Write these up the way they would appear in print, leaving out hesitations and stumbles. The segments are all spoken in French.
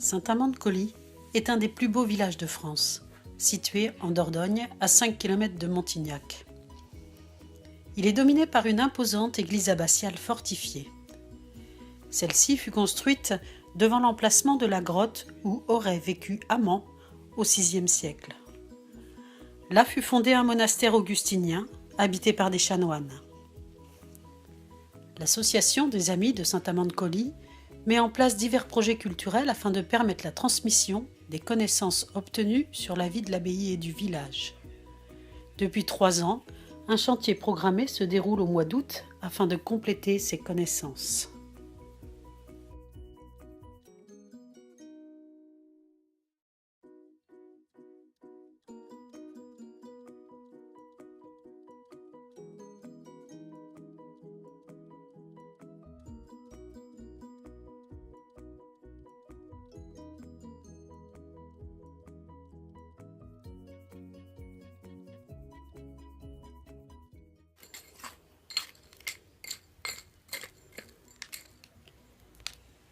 Saint-Amand-de-Coly est un des plus beaux villages de France, situé en Dordogne, à 5 km de Montignac. Il est dominé par une imposante église abbatiale fortifiée. Celle-ci fut construite devant l'emplacement de la grotte où aurait vécu Amand au VIe siècle. Là fut fondé un monastère augustinien habité par des chanoines. L'association des Amis de Saint-Amand-de-Coly met en place divers projets culturels afin de permettre la transmission des connaissances obtenues sur la vie de l'abbaye et du village. Depuis 3 ans, un chantier programmé se déroule au mois d'août afin de compléter ces connaissances.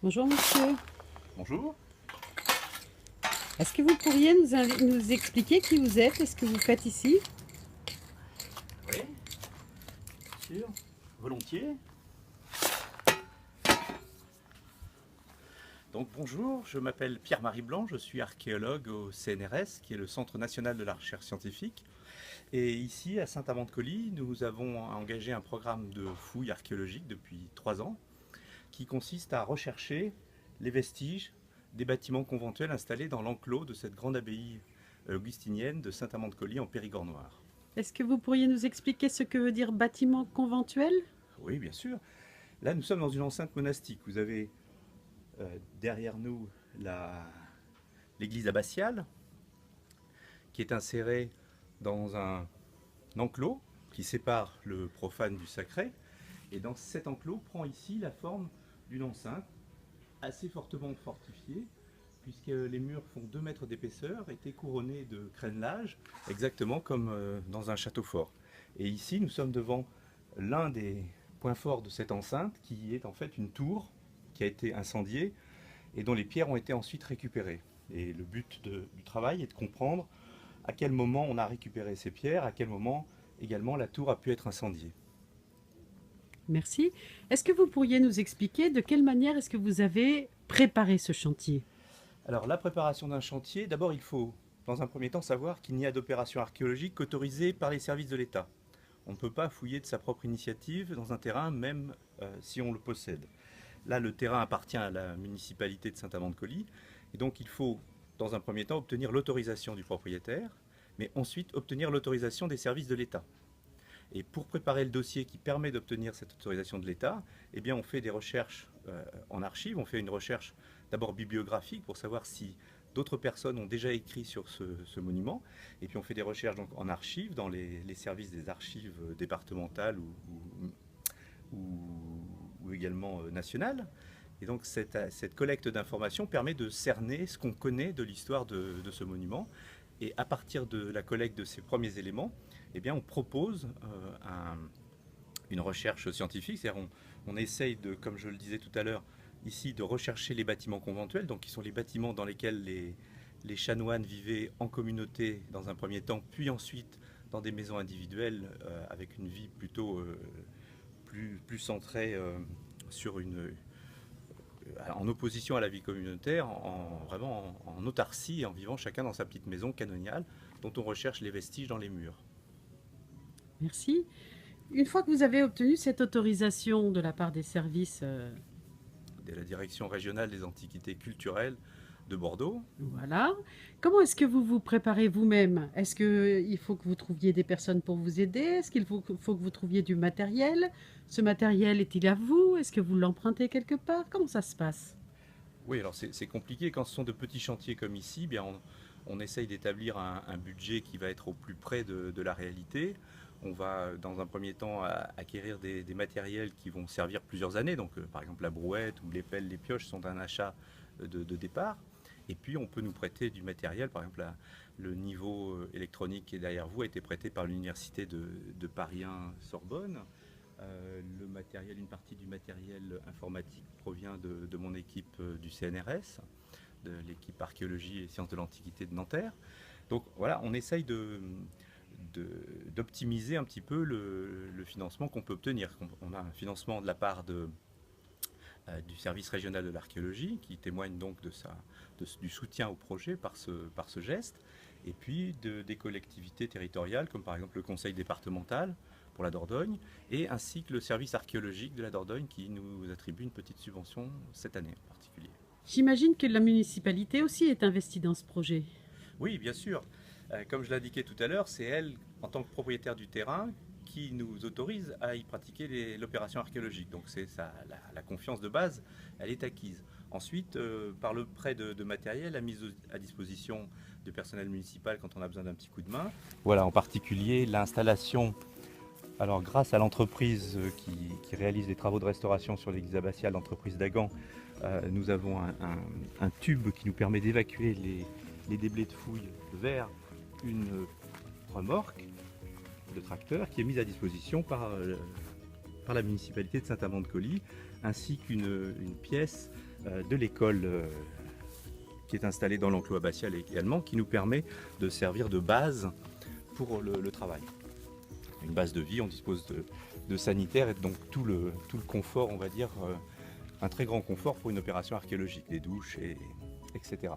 Bonjour monsieur, Bonjour. est-ce que vous pourriez nous expliquer qui vous êtes et ce que vous faites ici? Oui, bien sûr, volontiers. Donc bonjour, je m'appelle Pierre-Marie Blanc, je suis archéologue au CNRS, qui est le Centre national de la recherche scientifique. Et ici, à Saint-Amand-de-Coly, nous avons engagé un programme de fouilles archéologiques depuis 3 ans, qui consiste à rechercher les vestiges des bâtiments conventuels installés dans l'enclos de cette grande abbaye augustinienne de Saint-Amand-de-Coly en Périgord noir. Est-ce que vous pourriez nous expliquer ce que veut dire bâtiment conventuel? Oui, bien sûr. Là, nous sommes dans une enceinte monastique. Vous avez derrière nous l'église abbatiale, qui est insérée dans un enclos qui sépare le profane du sacré. Et dans cet enclos prend ici la forme d'une enceinte assez fortement fortifiée, puisque les murs font 2 mètres d'épaisseur, étaient couronnés de crénelage, exactement comme dans un château fort. Et ici, nous sommes devant l'un des points forts de cette enceinte, qui est en fait une tour qui a été incendiée et dont les pierres ont été ensuite récupérées. Et le but du travail est de comprendre à quel moment on a récupéré ces pierres, à quel moment également la tour a pu être incendiée. Merci. Est-ce que vous pourriez nous expliquer de quelle manière est-ce que vous avez préparé ce chantier? Alors la préparation d'un chantier, d'abord il faut dans un premier temps savoir qu'il n'y a d'opération archéologique qu'autorisée par les services de l'État. On ne peut pas fouiller de sa propre initiative dans un terrain même si on le possède. Là le terrain appartient à la municipalité de Saint-Amand-de-Coly et donc il faut dans un premier temps obtenir l'autorisation du propriétaire, mais ensuite obtenir l'autorisation des services de l'État. Et pour préparer le dossier qui permet d'obtenir cette autorisation de l'État, eh bien on fait des recherches en archives, on fait une recherche d'abord bibliographique pour savoir si d'autres personnes ont déjà écrit sur ce monument, et puis on fait des recherches donc en archives, dans les services des archives départementales ou également nationales. Et donc cette collecte d'informations permet de cerner ce qu'on connaît de l'histoire de ce monument. Et à partir de la collecte de ces premiers éléments, eh bien, on propose une recherche scientifique. C'est-à-dire on essaye de, comme je le disais tout à l'heure, ici de rechercher les bâtiments conventuels, donc qui sont les bâtiments dans lesquels les chanoines vivaient en communauté dans un premier temps, puis ensuite dans des maisons individuelles avec une vie plutôt plus centrée sur en opposition à la vie communautaire, vraiment en autarcie, en vivant chacun dans sa petite maison canoniale, dont on recherche les vestiges dans les murs. Merci. Une fois que vous avez obtenu cette autorisation de la part des services, De la direction régionale des antiquités culturelles de Bordeaux. voilà, comment est-ce que vous vous préparez vous-même? Est-ce qu'il faut que vous trouviez des personnes pour vous aider? Est-ce qu'il faut que vous trouviez du matériel? Ce matériel est-il à vous? Est-ce que vous l'empruntez quelque part? Comment ça se passe? Oui, alors c'est compliqué quand ce sont de petits chantiers comme ici. Bien, on essaye d'établir un budget qui va être au plus près de la réalité. On va, dans un premier temps, acquérir des matériels qui vont servir plusieurs années. Donc, par exemple, la brouette ou les pelles, les pioches sont un achat de départ. Et puis, on peut nous prêter du matériel. Par exemple, le niveau électronique qui est derrière vous a été prêté par l'université de Paris 1 Sorbonne. Une partie du matériel informatique provient de mon équipe du CNRS. de l'équipe archéologie et sciences de l'Antiquité de Nanterre. Donc voilà, on essaye d'optimiser un petit peu le financement qu'on peut obtenir. On a un financement de la part du service régional de l'archéologie qui témoigne donc du soutien au projet par ce geste, et puis des collectivités territoriales comme par exemple le conseil départemental pour la Dordogne, et ainsi que le service archéologique de la Dordogne qui nous attribue une petite subvention cette année en particulier. J'imagine que la municipalité aussi est investie dans ce projet. Oui, bien sûr. Comme je l'indiquais tout à l'heure, c'est elle, en tant que propriétaire du terrain, qui nous autorise à y pratiquer l'opération archéologique. Donc c'est ça, la confiance de base, elle est acquise. Ensuite, par le prêt de matériel, la mise à disposition du personnel municipal quand on a besoin d'un petit coup de main. Voilà, en particulier l'installation. Alors grâce à l'entreprise qui réalise les travaux de restauration sur l'église abbatiale, l'entreprise Dagan, nous avons un tube qui nous permet d'évacuer les déblais de fouilles vers une remorque de tracteur qui est mise à disposition par la municipalité de Saint-Amand-de-Coly, ainsi qu'une pièce de l'école qui est installée dans l'enclos abbatial également, qui nous permet de servir de base pour le travail. Une base de vie, on dispose de sanitaires et donc tout le confort, on va dire, un très grand confort pour une opération archéologique, des douches, etc.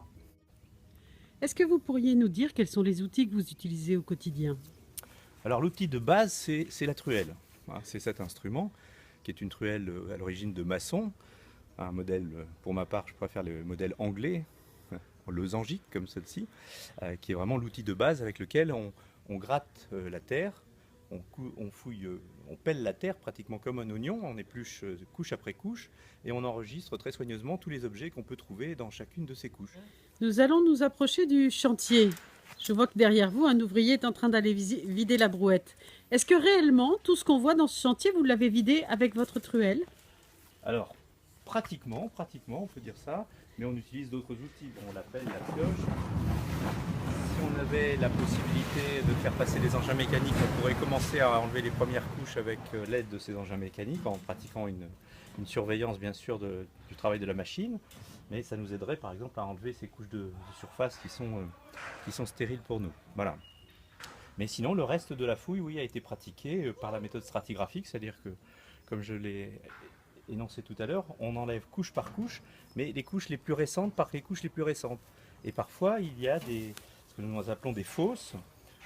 Est-ce que vous pourriez nous dire quels sont les outils que vous utilisez au quotidien? Alors l'outil de base, c'est la truelle. C'est cet instrument qui est une truelle à l'origine de maçon. Un modèle, pour ma part, je préfère le modèle anglais, losangique comme celle-ci, qui est vraiment l'outil de base avec lequel on gratte la terre, on fouille, on pèle la terre pratiquement comme un oignon, on épluche couche après couche et on enregistre très soigneusement tous les objets qu'on peut trouver dans chacune de ces couches. Nous allons nous approcher du chantier. Je vois que derrière vous, un ouvrier est en train d'aller vider la brouette. Est-ce que réellement, tout ce qu'on voit dans ce chantier, vous l'avez vidé avec votre truelle? Alors, pratiquement, on peut dire ça, mais on utilise d'autres outils. On l'appelle la pioche. Si on avait la possibilité de faire passer des engins mécaniques, on pourrait commencer à enlever les premières couches avec l'aide de ces engins mécaniques, en pratiquant une surveillance bien sûr du travail de la machine. Mais ça nous aiderait par exemple à enlever ces couches de surface qui sont stériles pour nous. Voilà. Mais sinon, le reste de la fouille, oui, a été pratiqué par la méthode stratigraphique, c'est-à-dire que, comme je l'ai énoncé tout à l'heure, on enlève couche par couche, mais les couches les plus récentes par les couches les plus récentes. Et parfois, il y a ce que nous appelons des fosses,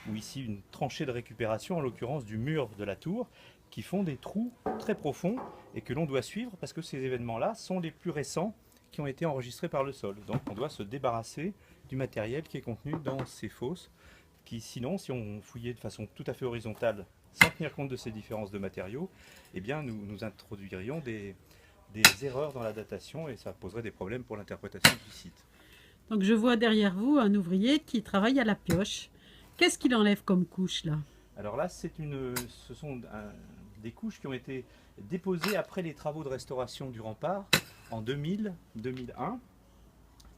ou ici une tranchée de récupération, en l'occurrence du mur de la tour, qui font des trous très profonds et que l'on doit suivre parce que ces événements-là sont les plus récents qui ont été enregistrés par le sol. Donc on doit se débarrasser du matériel qui est contenu dans ces fosses, qui sinon, si on fouillait de façon tout à fait horizontale, sans tenir compte de ces différences de matériaux, eh bien nous introduirions des erreurs dans la datation et ça poserait des problèmes pour l'interprétation du site. Donc je vois derrière vous un ouvrier qui travaille à la pioche. Qu'est-ce qu'il enlève comme couche là? Alors là, ce sont des couches qui ont été déposées après les travaux de restauration du rempart en 2000-2001.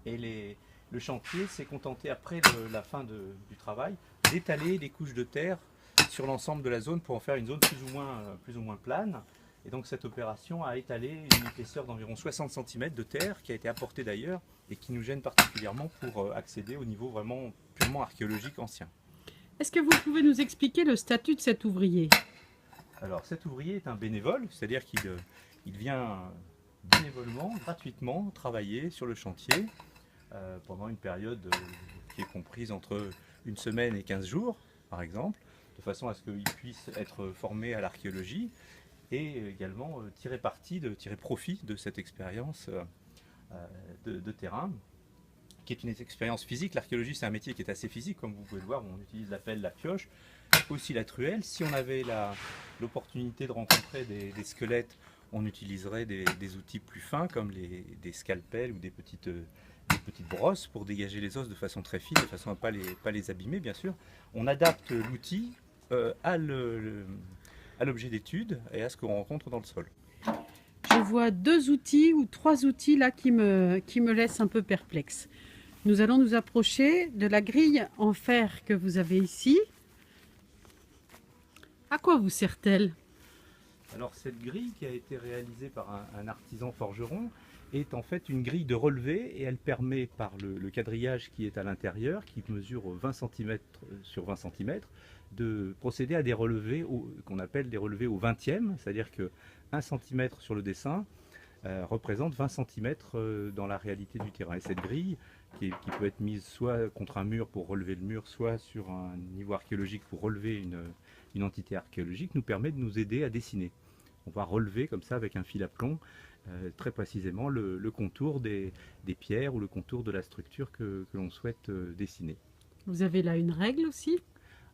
Et le chantier s'est contenté, après la fin du travail, d'étaler des couches de terre sur l'ensemble de la zone pour en faire une zone plus ou moins plane. Et donc cette opération a étalé une épaisseur d'environ 60 cm de terre, qui a été apportée d'ailleurs, et qui nous gêne particulièrement pour accéder au niveau vraiment purement archéologique ancien. Est-ce que vous pouvez nous expliquer le statut de cet ouvrier? Alors cet ouvrier est un bénévole, c'est-à-dire qu'il vient bénévolement, gratuitement, travailler sur le chantier pendant une période qui est comprise entre une semaine et 15 jours, par exemple, de façon à ce qu'il puisse être formé à l'archéologie et également tirer profit de cette expérience de terrain, qui est une expérience physique. L'archéologie, c'est un métier qui est assez physique, comme vous pouvez le voir. On utilise la pelle, la pioche, aussi la truelle. Si on avait l'opportunité de rencontrer des squelettes, on utiliserait des outils plus fins, comme des scalpels ou des petites brosses pour dégager les os de façon très fine, de façon à ne pas les abîmer, bien sûr. On adapte l'outil à l'objet d'étude et à ce qu'on rencontre dans le sol. Je vois 2 outils ou 3 outils là qui me laissent un peu perplexe. Nous allons nous approcher de la grille en fer que vous avez ici. À quoi vous sert-elle? Alors cette grille qui a été réalisée par un artisan forgeron est en fait une grille de relevé et elle permet par le quadrillage qui est à l'intérieur, qui mesure 20 cm sur 20 cm, de procéder à des relevés qu'on appelle des relevés au 20e, c'est-à-dire que 1 cm sur le dessin représente 20 cm dans la réalité du terrain. Et cette grille, qui peut être mise soit contre un mur pour relever le mur, soit sur un niveau archéologique pour relever une entité archéologique, nous permet de nous aider à dessiner. On va relever comme ça avec un fil à plomb très précisément le contour des pierres ou le contour de la structure que l'on souhaite dessiner. Vous avez là une règle aussi?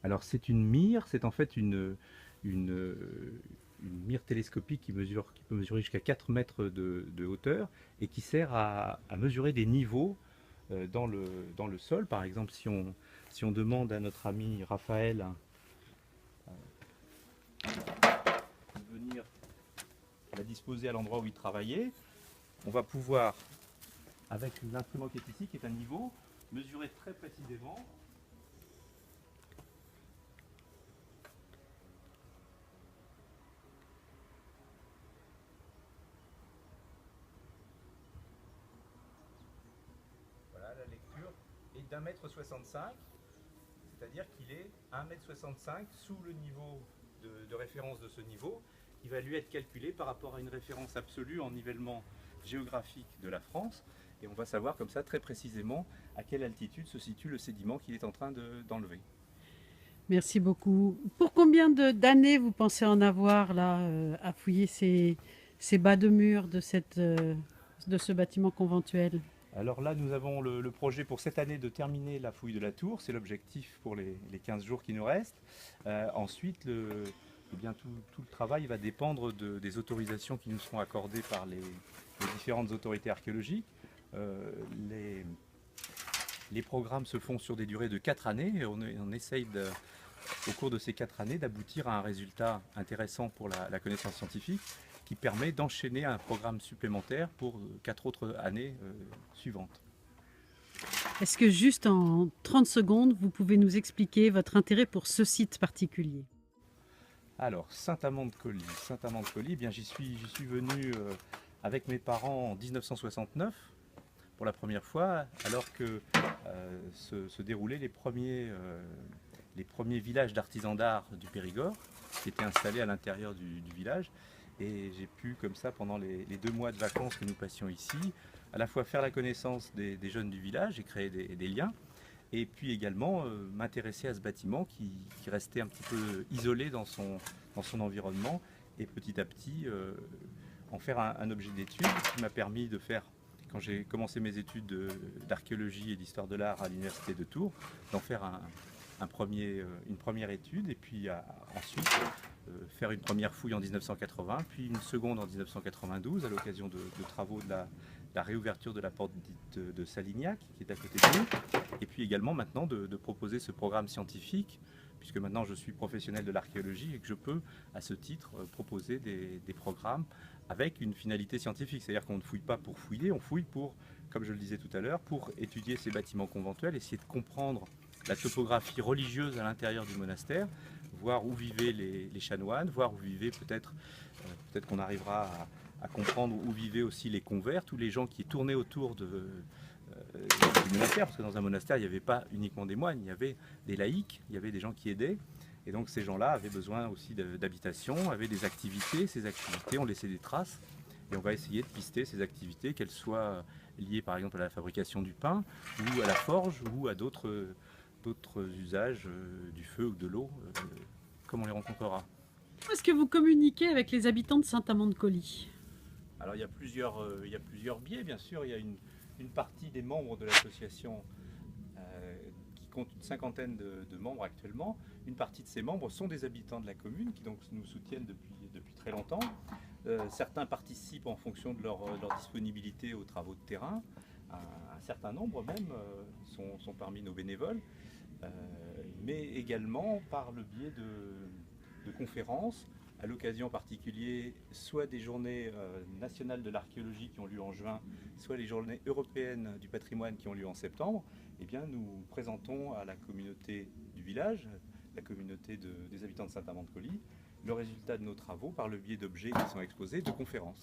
Alors c'est une mire, c'est en fait une mire télescopique qui peut mesurer jusqu'à 4 mètres de hauteur et qui sert à mesurer des niveaux dans le sol. Par exemple, si on demande à notre ami Raphaël de venir la disposer à l'endroit où il travaillait, on va pouvoir, avec l'instrument qui est ici, qui est un niveau, mesurer très précisément la lecture est d'1,65 m, c'est-à-dire qu'il est 1,65 m sous le niveau de référence de ce niveau, qui va lui être calculé par rapport à une référence absolue en nivellement géographique de la France, et on va savoir comme ça très précisément à quelle altitude se situe le sédiment qu'il est en train d'enlever. Merci beaucoup. Pour combien d'années vous pensez en avoir là à fouiller ces bas de mur de ce bâtiment conventuel? Alors là, nous avons le projet pour cette année de terminer la fouille de la tour. C'est l'objectif pour les 15 jours qui nous restent. Ensuite, eh bien, tout le travail va dépendre des autorisations qui nous seront accordées par les différentes autorités archéologiques. Les programmes se font sur des durées de 4 années et on essaye au cours de ces 4 années d'aboutir à un résultat intéressant pour la connaissance scientifique qui permet d'enchaîner un programme supplémentaire pour 4 autres années suivantes. Est-ce que juste en 30 secondes, vous pouvez nous expliquer votre intérêt pour ce site particulier? Alors, Saint-Amand-de-Coly. Saint-Amand-de-Coly, eh bien, j'y suis venu avec mes parents en 1969 pour la première fois, alors que se déroulaient les premiers villages d'artisans d'art du Périgord qui étaient installés à l'intérieur du village. Et j'ai pu, comme ça, pendant les 2 mois de vacances que nous passions ici, à la fois faire la connaissance des jeunes du village et créer des liens, et puis également m'intéresser à ce bâtiment qui restait un petit peu isolé dans son environnement, et petit à petit en faire un objet d'étude qui m'a permis de faire, quand j'ai commencé mes études d'archéologie et d'histoire de l'art à l'université de Tours, d'en faire une première étude, et puis ensuite faire une première fouille en 1980, puis une seconde en 1992 à l'occasion de travaux de la réouverture de la porte dite de Salignac, qui est à côté de nous, et puis également maintenant de proposer ce programme scientifique, puisque maintenant je suis professionnel de l'archéologie et que je peux à ce titre proposer des programmes avec une finalité scientifique, c'est-à-dire qu'on ne fouille pas pour fouiller, on fouille pour, comme je le disais tout à l'heure, pour étudier ces bâtiments conventuels, essayer de comprendre la topographie religieuse à l'intérieur du monastère, voir où vivaient les chanoines, voir où vivaient peut-être qu'on arrivera à comprendre où vivaient aussi les convers, tous les gens qui tournaient autour du monastère, parce que dans un monastère, il n'y avait pas uniquement des moines, il y avait des laïcs, il y avait des gens qui aidaient, et donc ces gens-là avaient besoin aussi d'habitation, avaient des activités, ces activités ont laissé des traces, et on va essayer de pister ces activités, qu'elles soient liées par exemple à la fabrication du pain, ou à la forge, ou à d'autres usages du feu ou de l'eau, comme on les rencontrera. Est-ce que vous communiquez avec les habitants de Saint-Amand-de-Coly? Alors il y a plusieurs biais, bien sûr. Il y a une partie des membres de l'association qui compte une cinquantaine de membres actuellement. Une partie de ces membres sont des habitants de la commune qui donc nous soutiennent depuis très longtemps. Certains participent en fonction de leur disponibilité aux travaux de terrain. Un certain nombre même sont parmi nos bénévoles, mais également par le biais de conférences, à l'occasion en particulier soit des journées nationales de l'archéologie qui ont lieu en juin, soit les journées européennes du patrimoine qui ont lieu en septembre. Eh bien, nous présentons à la communauté du village, la communauté des habitants de Saint-Amand-de-Coly, le résultat de nos travaux par le biais d'objets qui sont exposés, de conférences.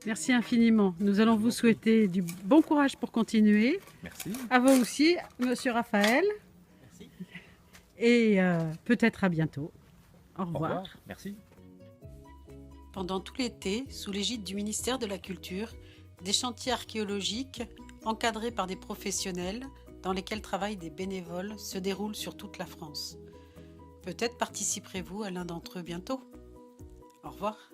Merci infiniment. Nous allons vous souhaiter du bon courage pour continuer. Merci. À vous aussi, Monsieur Raphaël. Merci. Et peut-être à bientôt. Au Au revoir. revoir. Merci. Pendant tout l'été, sous l'égide du ministère de la Culture, des chantiers archéologiques encadrés par des professionnels dans lesquels travaillent des bénévoles se déroulent sur toute la France. Peut-être participerez-vous à l'un d'entre eux bientôt. Au revoir.